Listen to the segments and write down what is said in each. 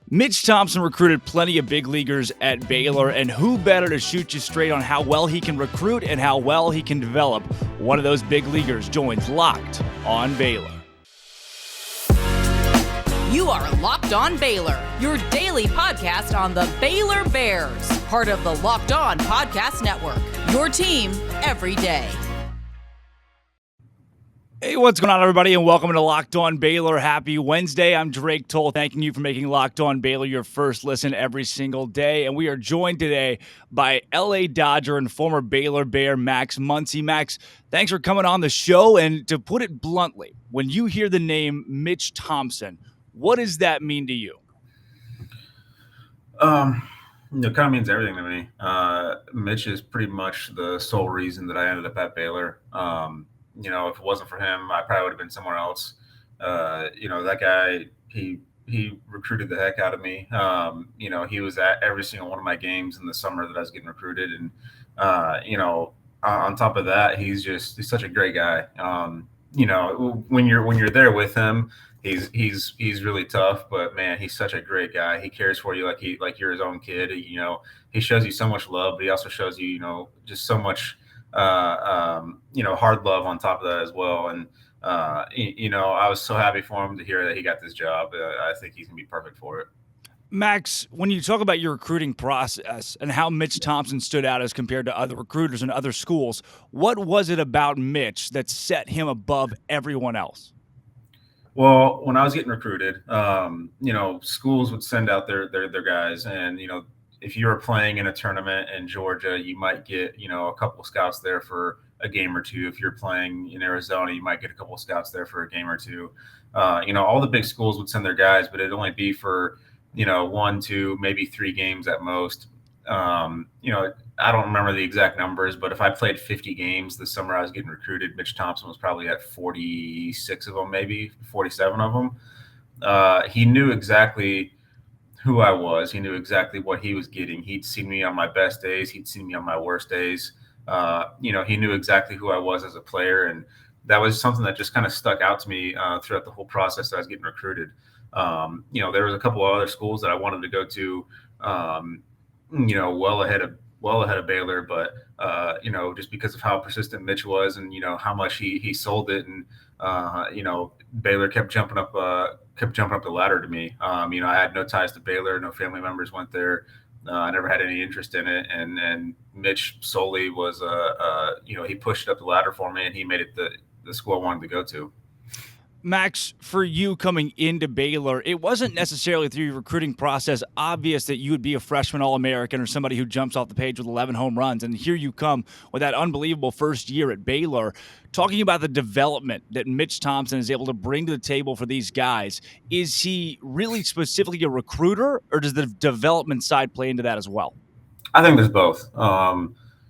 Mitch Thompson recruited plenty of big leaguers at Baylor, and who better to shoot you straight on how well he can recruit and how well he can develop? One of those big leaguers joins Locked On Baylor. You are Locked On Baylor, your daily podcast on the Baylor Bears, part of the Locked On Podcast Network, your team every day. Hey, what's going on, everybody, and welcome to Locked On Baylor. Happy Wednesday. I'm Drake Toll, thanking you for making Locked On Baylor your first listen every single day. And we are joined today by LA Dodger and former Baylor Bear Max Muncy. Max, thanks for coming on the show. And to put it bluntly, when you hear the name Mitch Thompson, what does that mean to you? It kind of means everything to me. Mitch is pretty much the sole reason that I ended up at Baylor. If it wasn't for him, I probably would have been somewhere else. That guy, he recruited the heck out of me. He was at every single one of my games in the summer that I was getting recruited. And, on top of that, he's such a great guy. When you're there with him, he's really tough, but man, he's such a great guy. He cares for you like you're his own kid. He shows you so much love, but he also shows you, just so much, hard love on top of that as well. And, I was so happy for him to hear that he got this job. I think he's gonna be perfect for it. Max, when you talk about your recruiting process and how Mitch Thompson stood out as compared to other recruiters in other schools, what was it about Mitch that set him above everyone else? Well, when I was getting recruited, schools would send out their guys, and if you were playing in a tournament in Georgia, you might get a couple of scouts there for a game or two. If you're playing in Arizona, you might get a couple of scouts there for a game or two. All the big schools would send their guys, but it'd only be for 1, 2, maybe 3 games at most. I don't remember the exact numbers, but if I played 50 games this summer I was getting recruited, Mitch Thompson was probably at 46 of them, maybe 47 of them. He knew exactly who I was. He knew exactly what he was getting. He'd seen me on my best days. He'd seen me on my worst days. He knew exactly who I was as a player. And that was something that just kind of stuck out to me throughout the whole process that I was getting recruited. There was a couple of other schools that I wanted to go to, well ahead of Baylor, but just because of how persistent Mitch was, and how much he sold it, and Baylor kept jumping up the ladder to me. I had no ties to Baylor, no family members went there. I never had any interest in it, and Mitch solely was he pushed up the ladder for me, and he made it the school I wanted to go to. Max, for you coming into Baylor, it wasn't necessarily through your recruiting process obvious that you would be a freshman All-American or somebody who jumps off the page with 11 home runs. And here you come with that unbelievable first year at Baylor. Talking about the development that Mitch Thompson is able to bring to the table for these guys, is he really specifically a recruiter, or does the development side play into that as well? I think there's both.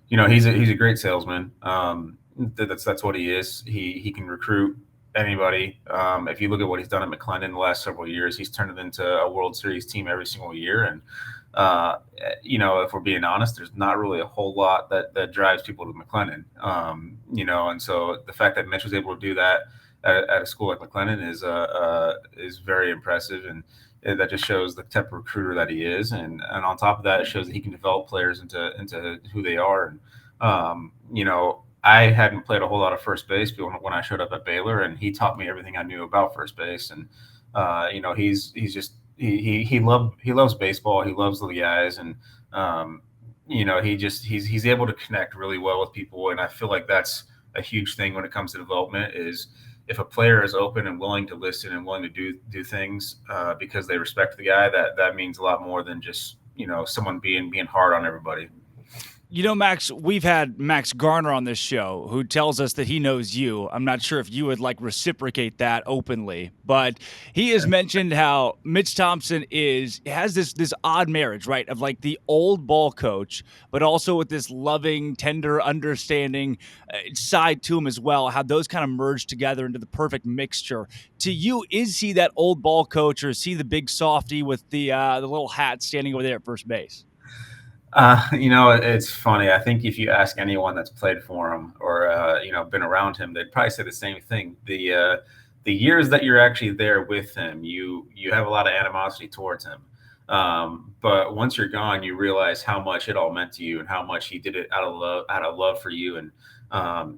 He's a great salesman. That's what he is. He can recruit anybody. If you look at what he's done at McLennan the last several years, he's turned it into a World Series team every single year. And, if we're being honest, there's not really a whole lot that drives people to McLennan. And so the fact that Mitch was able to do that at a school like McLennan is very impressive. And that just shows the type of recruiter that he is. And on top of that, it shows that he can develop players into who they are. And, I hadn't played a whole lot of first base when I showed up at Baylor, and he taught me everything I knew about first base. And he loves baseball. He loves the guys, and he's able to connect really well with people. And I feel like that's a huge thing when it comes to development, is if a player is open and willing to listen and willing to do things because they respect the guy, that means a lot more than just someone being hard on everybody. Max, we've had Max Garner on this show who tells us that he knows you. I'm not sure if you would reciprocate that openly, but he has mentioned how Mitch Thompson has this odd marriage, right, of the old ball coach, but also with this loving, tender, understanding side to him as well, how those kind of merge together into the perfect mixture. To you, is he that old ball coach, or is he the big softy with the little hat standing over there at first base? It's funny. I think if you ask anyone that's played for him or, been around him, they'd probably say the same thing. The years that you're actually there with him, you have a lot of animosity towards him. But once you're gone, you realize how much it all meant to you and how much he did it out of love for you. And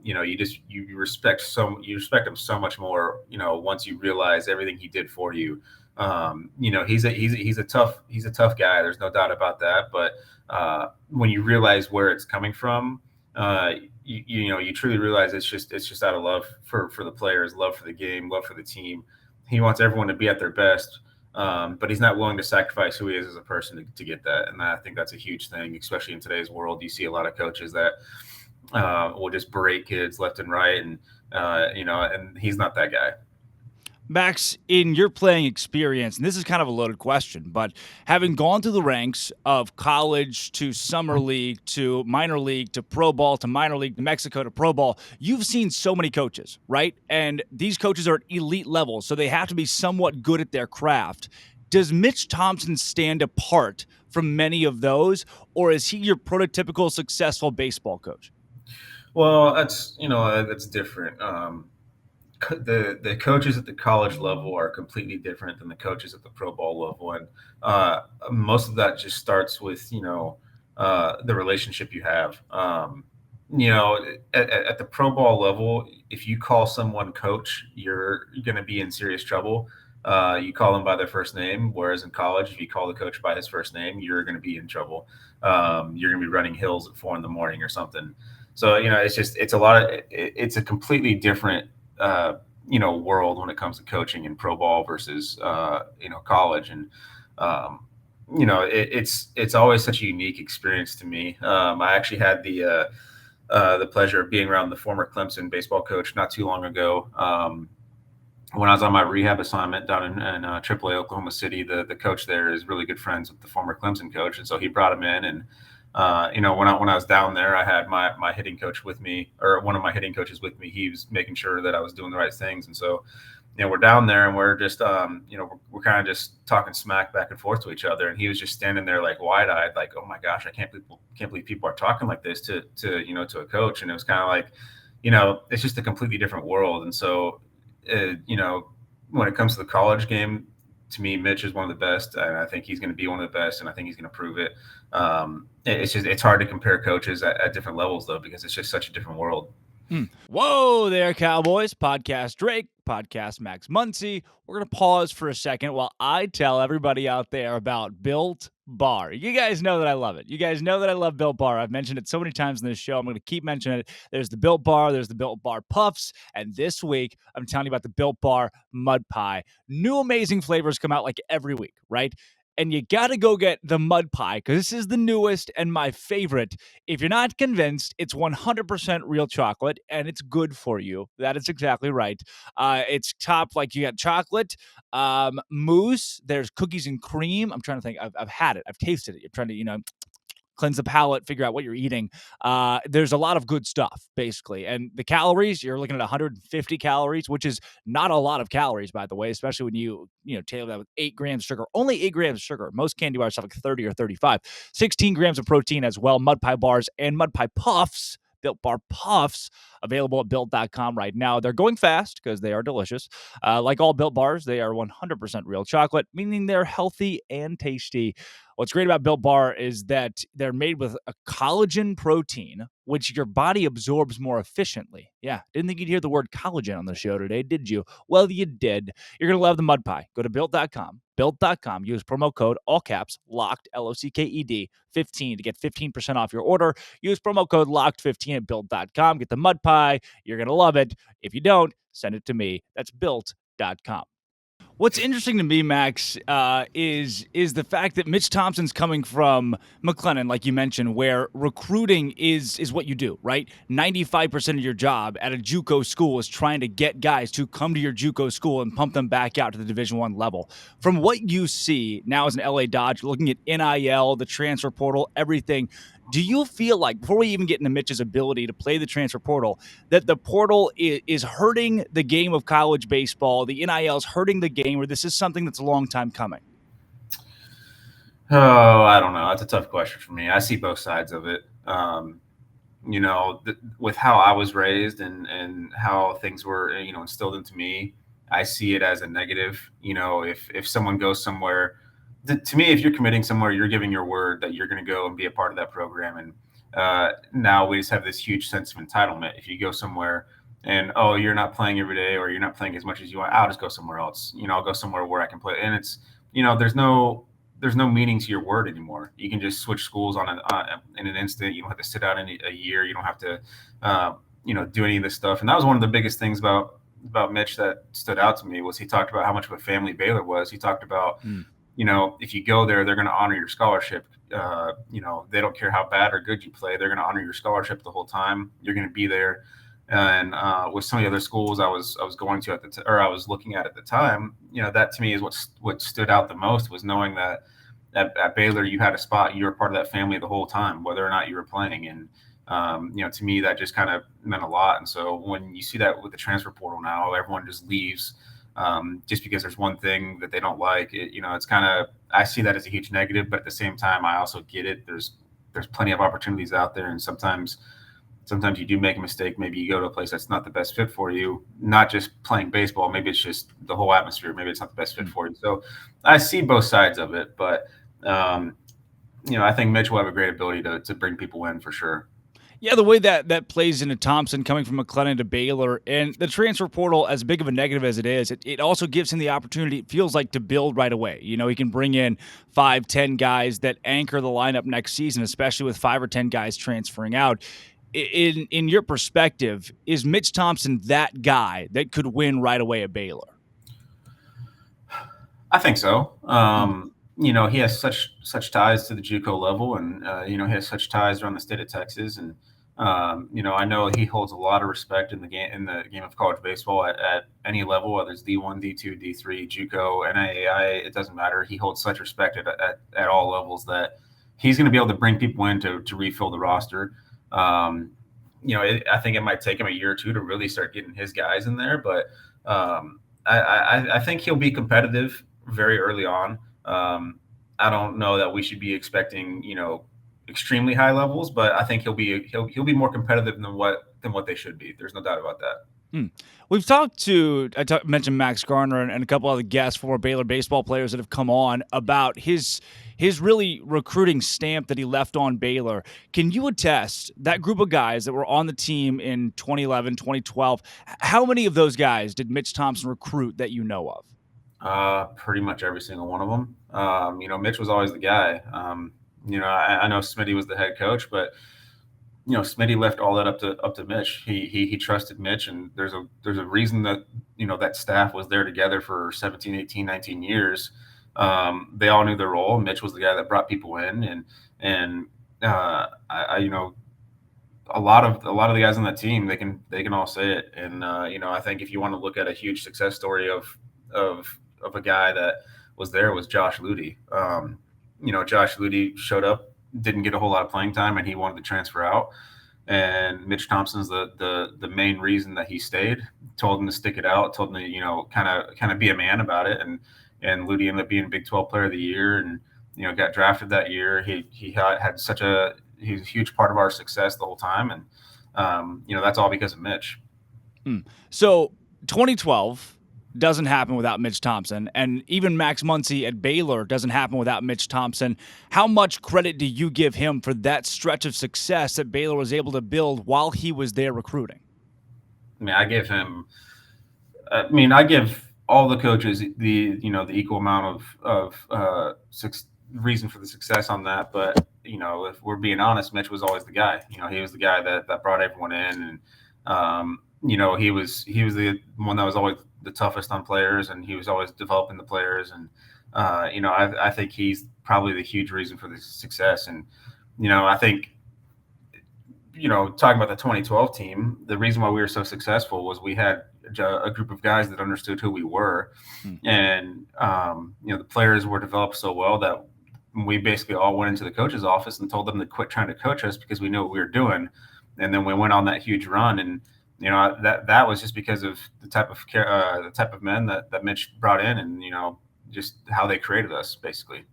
you respect him so much more, once you realize everything he did for you. He's a tough guy. There's no doubt about that. But when you realize where it's coming from, you truly realize it's just out of love for the players, love for the game, love for the team. He wants everyone to be at their best. But he's not willing to sacrifice who he is as a person to get that. And I think that's a huge thing, especially in today's world. You see a lot of coaches that will just berate kids left and right. And, and he's not that guy. Max, in your playing experience, and this is kind of a loaded question, but having gone through the ranks of college to summer league to minor league to pro ball to minor league to Mexico to pro ball, you've seen so many coaches, right? And these coaches are at elite levels, so they have to be somewhat good at their craft. Does Mitch Thompson stand apart from many of those, or is he your prototypical successful baseball coach? Well, that's different. The coaches at the college level are completely different than the coaches at the pro ball level, and most of that just starts with the relationship you have. At the pro ball level, if you call someone coach, you're going to be in serious trouble. You call them by their first name, whereas in college, if you call the coach by his first name, you're going to be in trouble. You're going to be running hills at 4 a.m. or something. So it's a completely different world when it comes to coaching in pro ball versus college. And it's always such a unique experience to me. I actually had the pleasure of being around the former Clemson baseball coach not too long ago. When I was on my rehab assignment down in AAA Oklahoma City, the coach there is really good friends with the former Clemson coach, and so he brought him in. And when I was down there, I had my hitting coach with me, or one of my hitting coaches with me. He was making sure that I was doing the right things. And so, we're down there and we're just, we're kind of just talking smack back and forth to each other. And he was just standing there like wide eyed, like, oh my gosh, I can't believe people are talking like this to a coach. And it was kind of like, it's just a completely different world. And so, when it comes to the college game, to me, Mitch is one of the best, and I think he's going to be one of the best, and I think he's going to prove it. It's hard to compare coaches at different levels, though, because it's just such a different world. Whoa there, Cowboys. Podcast Drake, podcast Max Muncy. We're going to pause for a second while I tell everybody out there about Built Bar. You guys know that I love it. You guys know that I love Built Bar. I've mentioned it so many times in this show. I'm going to keep mentioning it. There's the Built Bar. There's the Built Bar Puffs. And this week, I'm telling you about the Built Bar Mud Pie. New amazing flavors come out like every week, right? And you got to go get the mud pie because this is the newest and my favorite. If you're not convinced, it's 100% real chocolate and it's good for you. That is exactly right. It's topped like you got chocolate, mousse. There's cookies and cream. I'm trying to think. I've had it. I've tasted it. You're trying to, cleanse the palate, figure out what you're eating. There's a lot of good stuff, basically. And the calories, you're looking at 150 calories, which is not a lot of calories, by the way, especially when you tailor that with 8 grams of sugar. Only 8 grams of sugar. Most candy bars have like 30 or 35. 16 grams of protein as well. Mud Pie bars and Mud Pie Puffs. Built Bar Puffs available at Built.com right now. They're going fast because they are delicious. Like all Built Bars, they are 100% real chocolate, meaning they're healthy and tasty. What's great about Built Bar is that they're made with a collagen protein, which your body absorbs more efficiently. Yeah, didn't think you'd hear the word collagen on the show today, did you? Well, you did. You're going to love the Mud Pie. Go to Built.com. Built.com. Use promo code, all caps, LOCKED, LOCKED, 15 to get 15% off your order. Use promo code LOCKED15 at Built.com. Get the Mud Pie. You're going to love it. If you don't, send it to me. That's Built.com. What's interesting to me, Max, is the fact that Mitch Thompson's coming from McLennan, like you mentioned, where recruiting is what you do, right? 95% of your job at a JUCO school is trying to get guys to come to your JUCO school and pump them back out to the Division I level. From what you see now as an LA Dodge, looking at NIL, the transfer portal, everything, do you feel like, before we even get into Mitch's ability to play the transfer portal, that the portal is hurting the game of college baseball, the NIL is hurting the game, or this is something that's a long time coming? Oh, I don't know. That's a tough question for me. I see both sides of it. With how I was raised and how things were, instilled into me, I see it as a negative. If someone goes somewhere to me, if you're committing somewhere, you're giving your word that you're going to go and be a part of that program. And now we just have this huge sense of entitlement. If you go somewhere and, oh, you're not playing every day or you're not playing as much as you want, I'll just go somewhere else. I'll go somewhere where I can play. And it's, there's no meaning to your word anymore. You can just switch schools in an instant. You don't have to sit out in a year. You don't have to, do any of this stuff. And that was one of the biggest things about Mitch that stood out to me was he talked about how much of a family Baylor was. He talked about, if you go there, they're going to honor your scholarship. They don't care how bad or good you play. They're going to honor your scholarship the whole time. You're going to be there. And with some of the other schools I was going to I was looking at the time, that to me is what stood out the most was knowing that at Baylor you had a spot, you were part of that family the whole time, whether or not you were playing. And to me that just kind of meant a lot. And so when you see that with the transfer portal now, everyone just leaves just because there's one thing that they don't like. It's kind of, I see that as a huge negative, but at the same time I also get it. There's plenty of opportunities out there, and sometimes you do make a mistake. Maybe you go to a place that's not the best fit for you, not just playing baseball. Maybe it's just the whole atmosphere. Maybe it's not the best fit for you. So I see both sides of it, but I think Mitch will have a great ability to bring people in for sure. Yeah, the way that plays into Thompson coming from McLennan to Baylor, and the transfer portal, as big of a negative as it is, it also gives him the opportunity, it feels like, to build right away. He can bring in 5-10 guys that anchor the lineup next season, especially with 5 or 10 guys transferring out. In your perspective, is Mitch Thompson that guy that could win right away at Baylor? I think so. He has such ties to the JUCO level, and he has such ties around the state of Texas, and I know he holds a lot of respect in the game of college baseball at any level, whether it's D1, D2, D3, JUCO, NAIA, it doesn't matter. He holds such respect at all levels that he's going to be able to bring people in to refill the roster. I think it might take him a year or two to really start getting his guys in there, but I think he'll be competitive very early on. I don't know that we should be expecting, extremely high levels, but I think he'll be more competitive than what they should be. There's no doubt about that. We've mentioned Max Garner and a couple other guests, former Baylor baseball players that have come on about his really recruiting stamp that he left on Baylor. Can you attest that group of guys that were on the team in 2011, 2012, how many of those guys did Mitch Thompson recruit that you know of? Pretty much every single one of them. Mitch was always the guy. I know Smitty was the head coach, but Smitty left all that up to Mitch. He trusted Mitch, and there's a reason that that staff was there together for 17, 18, 19 years. They all knew their role. Mitch was the guy that brought people in, and a lot of the guys on that team, they can all say it. And I think if you want to look at a huge success story of a guy that was there, was Josh Ludy. Josh Ludy showed up, didn't get a whole lot of playing time, and he wanted to transfer out. And Mitch Thompson's the main reason that he stayed. Told him to stick it out. Told him to kind of be a man about it. And Ludy ended up being Big 12 Player of the Year, and got drafted that year. He had he's a huge part of our success the whole time, and that's all because of Mitch. So 2012 doesn't happen without Mitch Thompson, and even Max Muncy at Baylor doesn't happen without Mitch Thompson. How much credit do you give him for that stretch of success that Baylor was able to build while he was there recruiting? I give all the coaches the equal amount of reason for the success on that. But if we're being honest, Mitch was always the guy. He was the guy that brought everyone in, and he was the one that was always the toughest on players, and he was always developing the players. And I think he's probably the huge reason for the success. And I think talking about the 2012 team, the reason why we were so successful was we had a group of guys that understood who we were, and the players were developed so well that we basically all went into the coach's office and told them to quit trying to coach us because we knew what we were doing. And then we went on that huge run, and that was just because of the type of men that Mitch brought in, and just how they created us, basically.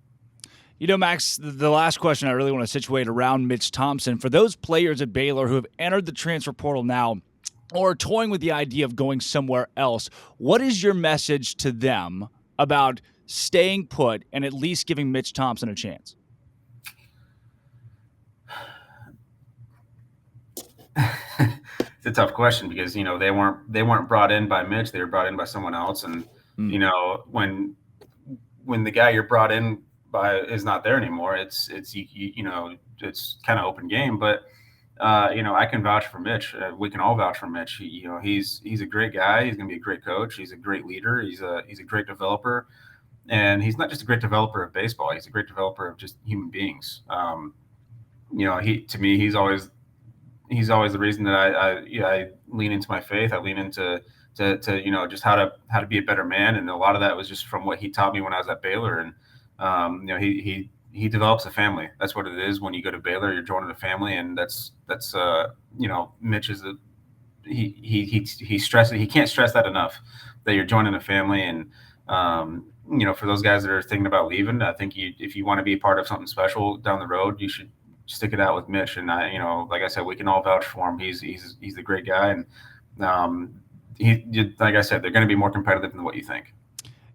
Max, the last question I really want to situate around Mitch Thompson, for those players at Baylor who have entered the transfer portal now or toying with the idea of going somewhere else, what is your message to them about staying put and at least giving Mitch Thompson a chance? It's a tough question because they weren't brought in by Mitch; they were brought in by someone else. And when the guy you're brought in by is not there anymore, it's it's kind of open game. But I can vouch for Mitch. We can all vouch for Mitch. He's a great guy. He's going to be a great coach. He's a great leader. He's a great developer, and he's not just a great developer of baseball. He's a great developer of just human beings. To me, he's always the reason that I lean into my faith. I lean into just how to be a better man, and a lot of that was just from what he taught me when I was at Baylor. And he develops a family. That's what it is. When you go to Baylor, you're joining a family, and that's Mitch is he stresses. He can't stress that enough, that you're joining a family. And for those guys that are thinking about leaving, I think if you want to be a part of something special down the road, you should stick it out with Mitch. And like I said, we can all vouch for him. He's a great guy, and like I said, they're going to be more competitive than what you think.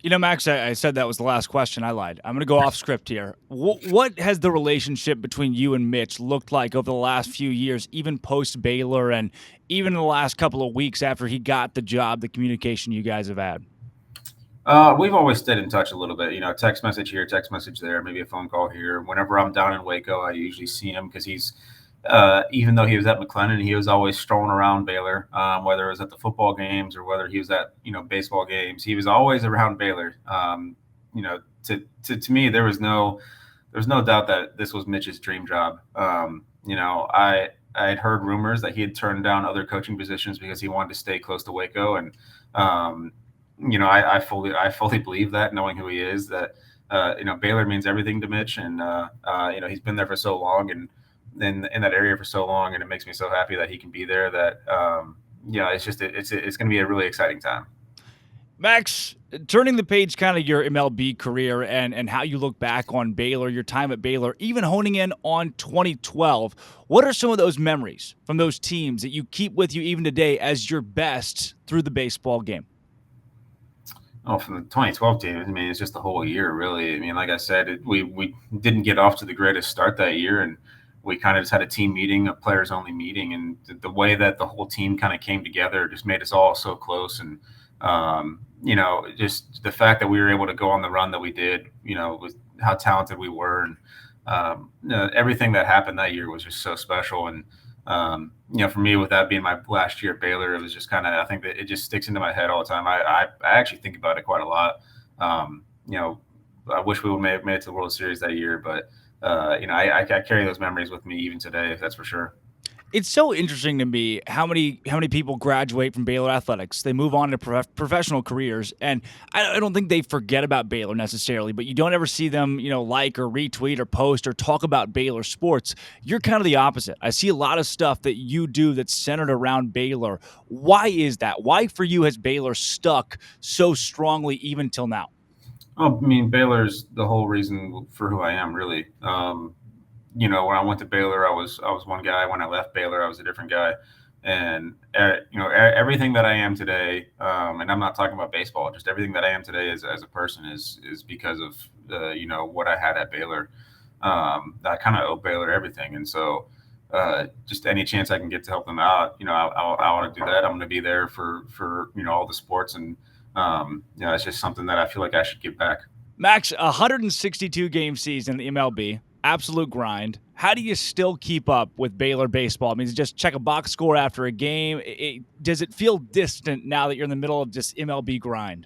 Max, I said that was the last question. I lied. I'm going to go off script here. What has the relationship between you and Mitch looked like over the last few years, even post Baylor, and even in the last couple of weeks after he got the job, the communication you guys have had? We've always stayed in touch a little bit, text message here, text message there, maybe a phone call here. Whenever I'm down in Waco, I usually see him because he's, even though he was at McLennan, he was always strolling around Baylor, whether it was at the football games or whether he was at, baseball games. He was always around Baylor. To me, there was no doubt that this was Mitch's dream job. I had heard rumors that he had turned down other coaching positions because he wanted to stay close to Waco. And, I fully believe that, knowing who he is, that, Baylor means everything to Mitch. And, he's been there for so long and in that area for so long. And it makes me so happy that he can be there, that, it's going to be a really exciting time. Max, turning the page, kind of your MLB career and how you look back on Baylor, your time at Baylor, even honing in on 2012, what are some of those memories from those teams that you keep with you even today as your best through the baseball game? Oh, from the 2012 team, it's just the whole year, really. Like I said, we didn't get off to the greatest start that year, and we kind of just had a team meeting, a players-only meeting, and the way that the whole team kind of came together just made us all so close. And just the fact that we were able to go on the run that we did, with how talented we were, and everything that happened that year was just so special. And for me, with that being my last year at Baylor, it was just kind of, I think that it just sticks into my head all the time. I actually think about it quite a lot. I wish we would have made it to the World Series that year, but I carry those memories with me even today. That's for sure. It's so interesting to me how many people graduate from Baylor athletics. They move on to professional careers, and I don't think they forget about Baylor necessarily, but you don't ever see them, like or retweet or post or talk about Baylor sports. You're kind of the opposite. I see a lot of stuff that you do that's centered around Baylor. Why is that? Why for you has Baylor stuck so strongly even till now? Oh, Baylor's the whole reason for who I am, really. When I went to Baylor, I was one guy. When I left Baylor, I was a different guy. And, everything that I am today, and I'm not talking about baseball, just everything that I am today as a person is because of, what I had at Baylor. I kind of owe Baylor everything. And so just any chance I can get to help them out, I want to do that. I'm going to be there for all the sports. And, it's just something that I feel like I should give back. Max, 162 game season in the MLB. Absolute grind. How do you still keep up with Baylor baseball? Just check a box score after a game. Does it feel distant now that you're in the middle of just MLB grind?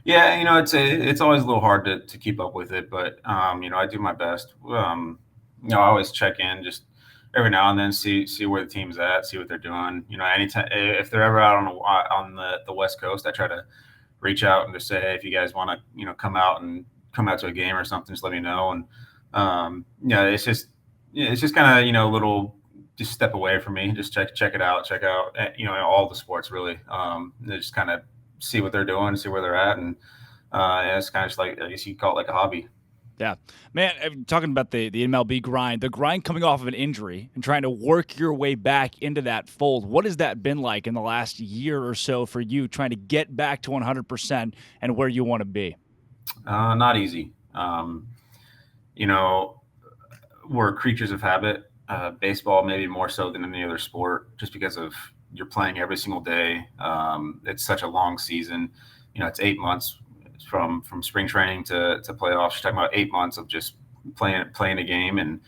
Yeah, it's always a little hard to keep up with it, but I do my best. I always check in just every now and then, see where the team's at, see what they're doing. Anytime if they're ever out on the West Coast, I try to reach out and just say, hey, if you guys want to come out to a game or something, just let me know. And it's just kind of little just step away from me, just check it out, check out all the sports really. Just kind of see what they're doing, see where they're at, and it's kind of just like, I guess you call it like a hobby. Yeah, man. Talking about the MLB grind, the grind coming off of an injury and trying to work your way back into that fold. What has that been like in the last year or so for you, trying to get back to 100% and where you want to be? Not easy. You know, we're creatures of habit. Baseball, maybe more so than any other sport, just because of you're playing every single day. It's such a long season. You know, it's 8 months from spring training to playoffs. You're talking about 8 months of just playing a game, and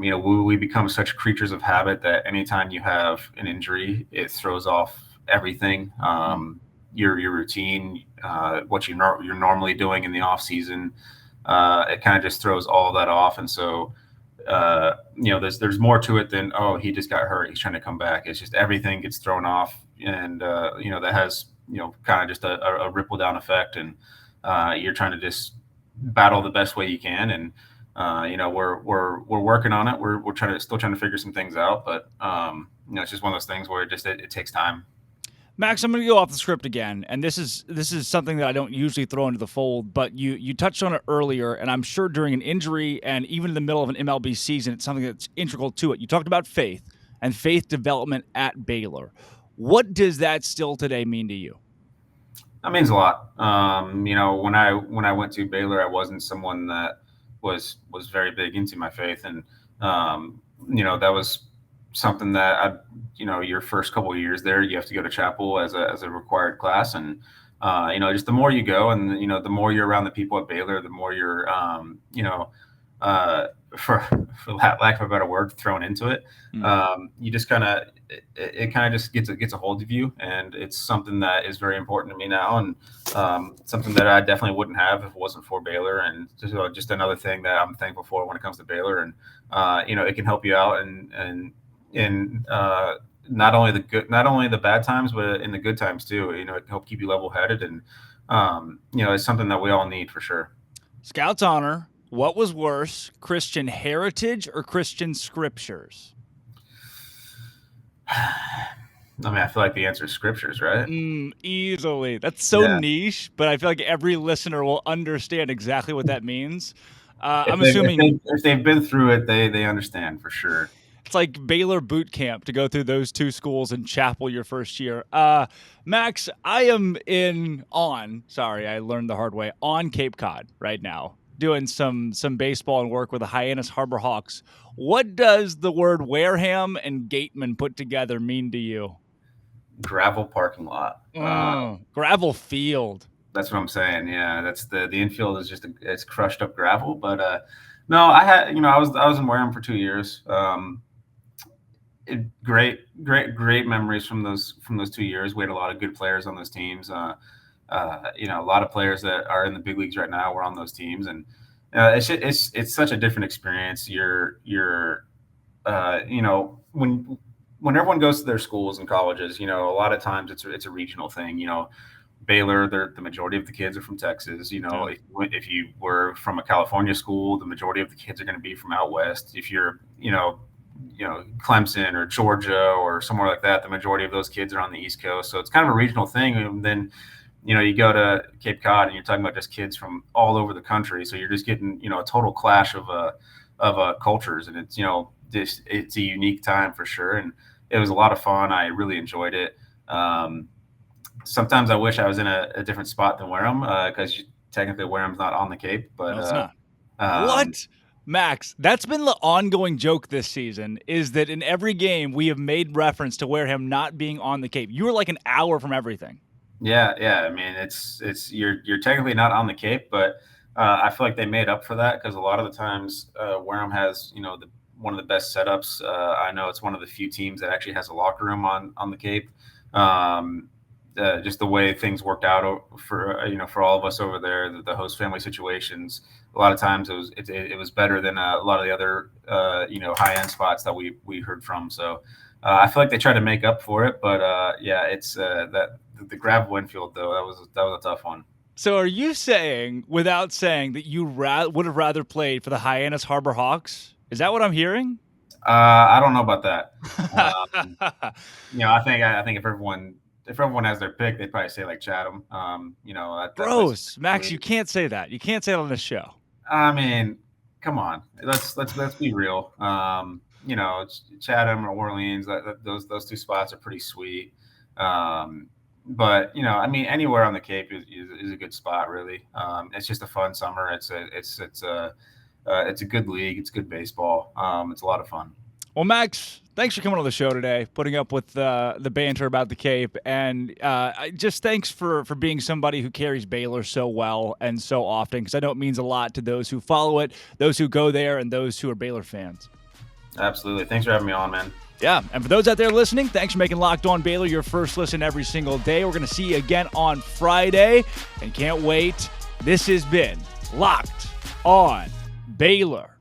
you know, we become such creatures of habit that anytime you have an injury, it throws off everything. Your routine, what you're normally doing in the off season, it kind of just throws all of that off, and so you know, there's more to it than, oh, he just got hurt, he's trying to come back. It's just everything gets thrown off, and you know, that has, you know, kind of just a ripple down effect, and you're trying to just battle the best way you can, and you know, we're working on it. We're still trying to figure some things out, but you know, it's just one of those things where it takes time. Max, I'm going to go off the script again, and this is something that I don't usually throw into the fold, but you touched on it earlier, and I'm sure during an injury and even in the middle of an MLB season, it's something that's integral to it. You talked about faith and faith development at Baylor. What does that still today mean to you? That means a lot. You know, when I went to Baylor, I wasn't someone that was very big into my faith, and you know, that was something that you know, your first couple of years there, you have to go to chapel as a required class, and you know, just the more you go, and you know, the more you're around the people at Baylor, the more you're you know, for lack of a better word, thrown into it. You just kind of it kind of just gets a hold of you, and it's something that is very important to me now, and something that I definitely wouldn't have if it wasn't for Baylor, and just another thing that I'm thankful for when it comes to Baylor, and you know, it can help you out, and not only the bad times, but in the good times too. You know, it can help keep you level headed, and you know, it's something that we all need for sure. Scout's honor. What was worse, Christian heritage or Christian scriptures? I mean, I feel like the answer is scriptures, right? Easily. That's so niche, but I feel like every listener will understand exactly what that means. I'm assuming if they've been through it, they understand for sure. It's like Baylor boot camp to go through those two schools in chapel your first year. Max, I am I learned the hard way, on Cape Cod right now, doing some baseball and work with the Hyannis Harbor Hawks. What does the word Wareham and Gateman put together mean to you? Gravel parking lot. Gravel field. That's what I'm saying. Yeah, that's the infield is just it's crushed up gravel. But no, I was in Wareham for 2 years. Great memories from those 2 years. We had a lot of good players on those teams. You know, a lot of players that are in the big leagues right now were on those teams, and it's such a different experience. You're you know, when everyone goes to their schools and colleges, you know, a lot of times it's a regional thing. You know, Baylor, the majority of the kids are from Texas. You know, if you were from a California school, the majority of the kids are going to be from out west. If you're, you know, Clemson or Georgia or somewhere like that, the majority of those kids are on the East Coast. So it's kind of a regional thing. And then, you know, you go to Cape Cod and you're talking about just kids from all over the country. So you're just getting, you know, a total clash of cultures, and it's, you know, it's a unique time for sure. And it was a lot of fun. I really enjoyed it. Sometimes I wish I was in a different spot than Wareham, because technically Wareham's not on the Cape, but no, it's not. What? Max, that's been the ongoing joke this season, is that in every game we have made reference to Wareham not being on the Cape. You were like an hour from everything. Yeah. I mean, it's you're technically not on the Cape, but I feel like they made up for that, because a lot of the times Wareham has, you know, one of the best setups. I know it's one of the few teams that actually has a locker room on the Cape. Just the way things worked out for, you know, for all of us over there, the host family situations, a lot of times it was better than a lot of the other you know, high end spots that we heard from. So I feel like they tried to make up for it, but yeah, it's that the gravel infield though, that was a tough one. So are you saying, without saying, that you would have rather played for the Hyannis Harbor Hawks? Is that what I'm hearing? I don't know about that. You know, I think if everyone has their pick, they'd probably say like Chatham. You know, gross, Max. You can't say that. You can't say it on this show. I mean, come on. Let's be real. You know, Chatham or Orleans. Those two spots are pretty sweet. But I mean, anywhere on the Cape is a good spot, really. It's just a fun summer. It's a good league. It's good baseball. It's a lot of fun. Well, Max, thanks for coming on the show today, putting up with the banter about the Cape, and just thanks for being somebody who carries Baylor so well and so often, because I know it means a lot to those who follow it, those who go there, and those who are Baylor fans. Absolutely. Thanks for having me on, man. Yeah, and for those out there listening, thanks for making Locked On Baylor your first listen every single day. We're going to see you again on Friday, and can't wait. This has been Locked On Baylor.